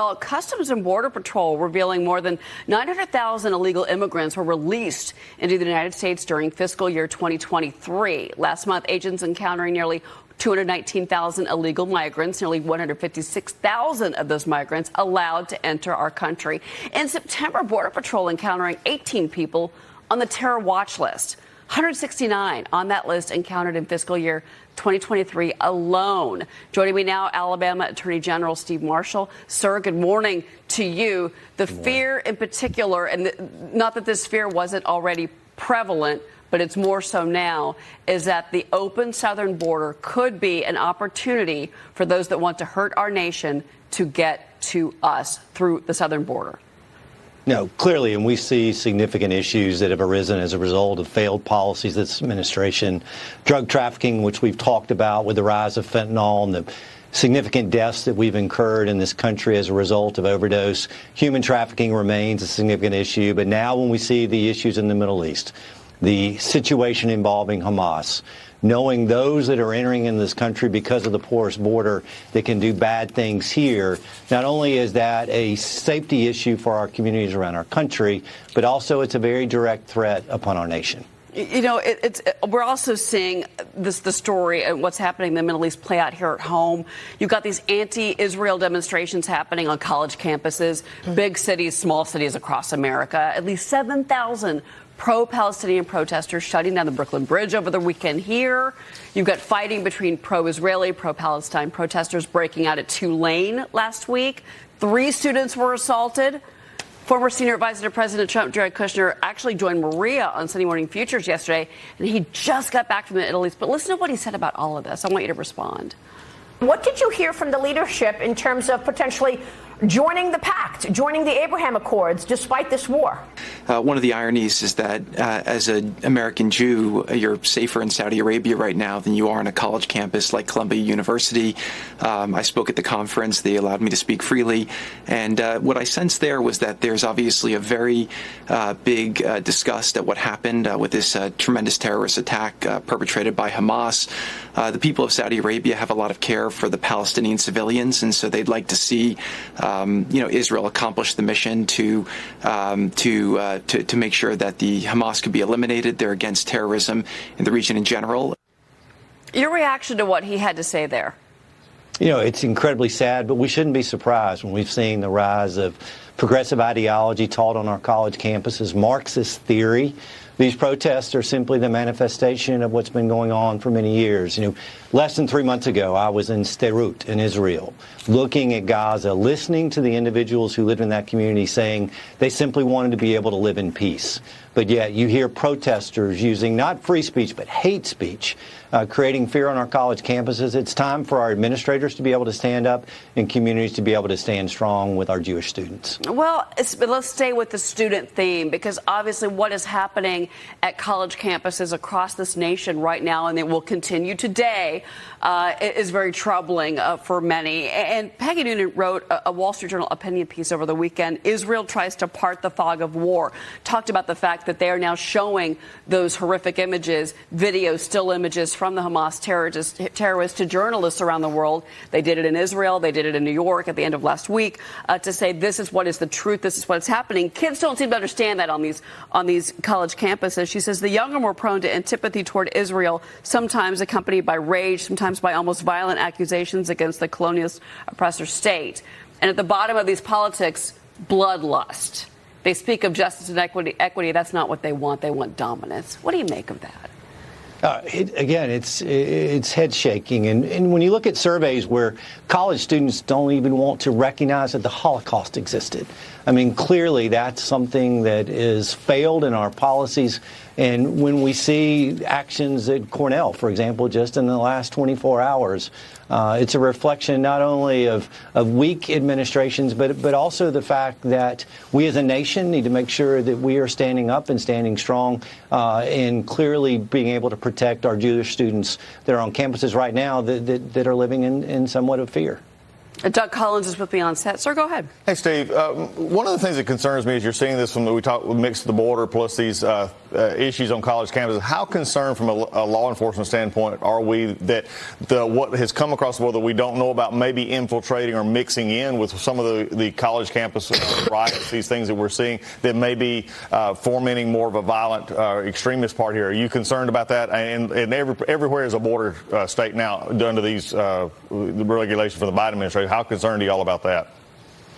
Well, Customs and Border Patrol revealing more than 900,000 illegal immigrants were released into the United States during fiscal year 2023. Last month, agents encountering nearly 219,000 illegal migrants, nearly 156,000 of those migrants allowed to enter our country. In September, Border Patrol encountering 18 people on the terror watch list. 169 on that list encountered in fiscal year 2023 alone. Joining me now, Alabama Attorney General Steve Marshall. Sir, good morning to you. The fear in particular, and not that this fear wasn't already prevalent, but it's more so now, is that the open southern border could be an opportunity for those that want to hurt our nation to get to us through the southern border. No, clearly, and we see significant issues that have arisen as a result of failed policies of this administration. Drug trafficking, which we've talked about with the rise of fentanyl and the significant deaths that we've incurred in this country as a result of overdose. Human trafficking remains a significant issue, but now when we see the issues in the Middle East, the situation involving Hamas, knowing those that are entering in this country because of the porous border that can do bad things here, not only is that a safety issue for our communities around our country, but also it's a very direct threat upon our nation. You know, we're also seeing the story and what's happening in the Middle East play out here at home. You've got these anti-Israel demonstrations happening on college campuses, big cities, small cities across America. At least 7,000 pro-Palestinian protesters shutting down the Brooklyn Bridge over the weekend here. You've got fighting between pro-Israeli, pro-Palestine protesters breaking out at Tulane last week. 3 students were assaulted. Former senior advisor to President Trump, Jared Kushner, actually joined Maria on Sunday Morning Futures yesterday, and he just got back from the Middle East. But listen to what he said about all of this. I want you to respond. What did you hear from the leadership in terms of potentially joining the pact, joining the Abraham Accords, despite this war? One of the ironies is that as an American Jew, you're safer in Saudi Arabia right now than you are on a college campus like Columbia University. I spoke at the conference. They allowed me to speak freely. And what I sensed there was that there's obviously a very big disgust at what happened with this tremendous terrorist attack perpetrated by Hamas. The people of Saudi Arabia have a lot of care for the Palestinian civilians, and so they'd like to see Israel accomplish the mission to make sure that the Hamas could be eliminated. They're against terrorism in the region in general. Your reaction to what he had to say there? You know, it's incredibly sad, but we shouldn't be surprised when we've seen the rise of progressive ideology taught on our college campuses, Marxist theory. These protests are simply the manifestation of what's been going on for many years. You know, less than 3 months ago, I was in Sderot in Israel, looking at Gaza, listening to the individuals who lived in that community saying they simply wanted to be able to live in peace. But yet you hear protesters using not free speech, but hate speech, creating fear on our college campuses. It's time for our administrators to be able to stand up and communities to be able to stand strong with our Jewish students. Well, let's stay with the student theme, because obviously what is happening at college campuses across this nation right now, and it will continue today, is very troubling for many. And Peggy Noonan wrote a Wall Street Journal opinion piece over the weekend. Israel tries to part the fog of war. Talked about the fact that they are now showing those horrific images, videos, still images from the Hamas terrorists to journalists around the world. They did it in Israel. They did it in New York at the end of last week to say this is what is the truth. This is what's happening. Kids don't seem to understand that on these college campuses. She says the young are more prone to antipathy toward Israel, sometimes accompanied by rage, sometimes by almost violent accusations against the colonialist oppressor state. And at the bottom of these politics, bloodlust. They speak of justice and equity. That's not what they want. They want dominance. What do you make of that? It's head shaking. And when you look at surveys where college students don't even want to recognize that the Holocaust existed, I mean, clearly that's something that is failed in our policies. And when we see actions at Cornell, for example, just in the last 24 hours, it's a reflection not only of weak administrations, but also the fact that we as a nation need to make sure that we are standing up and standing strong and clearly being able to protect our Jewish students that are on campuses right now that are living in somewhat of fear. Doug Collins is with me on set. Sir, go ahead. Hey, Steve. One of the things that concerns me is you're seeing this from we talk mixed the border plus these issues on college campuses. How concerned from a law enforcement standpoint are we that what has come across the border that we don't know about maybe infiltrating or mixing in with some of the college campus riots, these things that we're seeing that may be fomenting more of a violent extremist part here? Are you concerned about that? And everywhere is a border state now under these regulations for the Biden administration. How concerned are you all about that?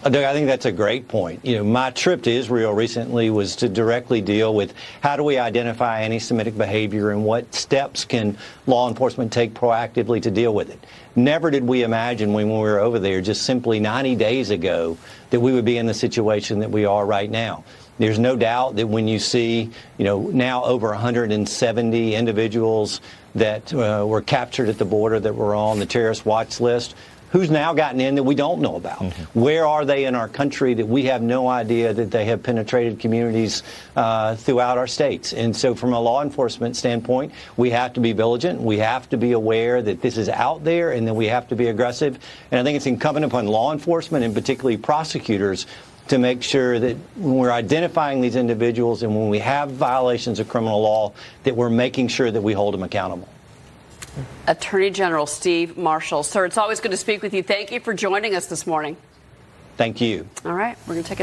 Doug, I think that's a great point. My trip to Israel recently was to directly deal with how do we identify anti-Semitic behavior and what steps can law enforcement take proactively to deal with it. Never did we imagine when we were over there just simply 90 days ago that we would be in the situation that we are right now. There's no doubt that when you see, now over 170 individuals that were captured at the border that were on the terrorist watch list, who's now gotten in that we don't know about? Mm-hmm. Where are they in our country that we have no idea that they have penetrated communities throughout our states? And so from a law enforcement standpoint, we have to be vigilant. We have to be aware that this is out there and that we have to be aggressive. And I think it's incumbent upon law enforcement and particularly prosecutors to make sure that when we're identifying these individuals and when we have violations of criminal law, that we're making sure that we hold them accountable. Attorney General Steve Marshall. Sir, it's always good to speak with you. Thank you for joining us this morning. Thank you. All right, we're going to take it.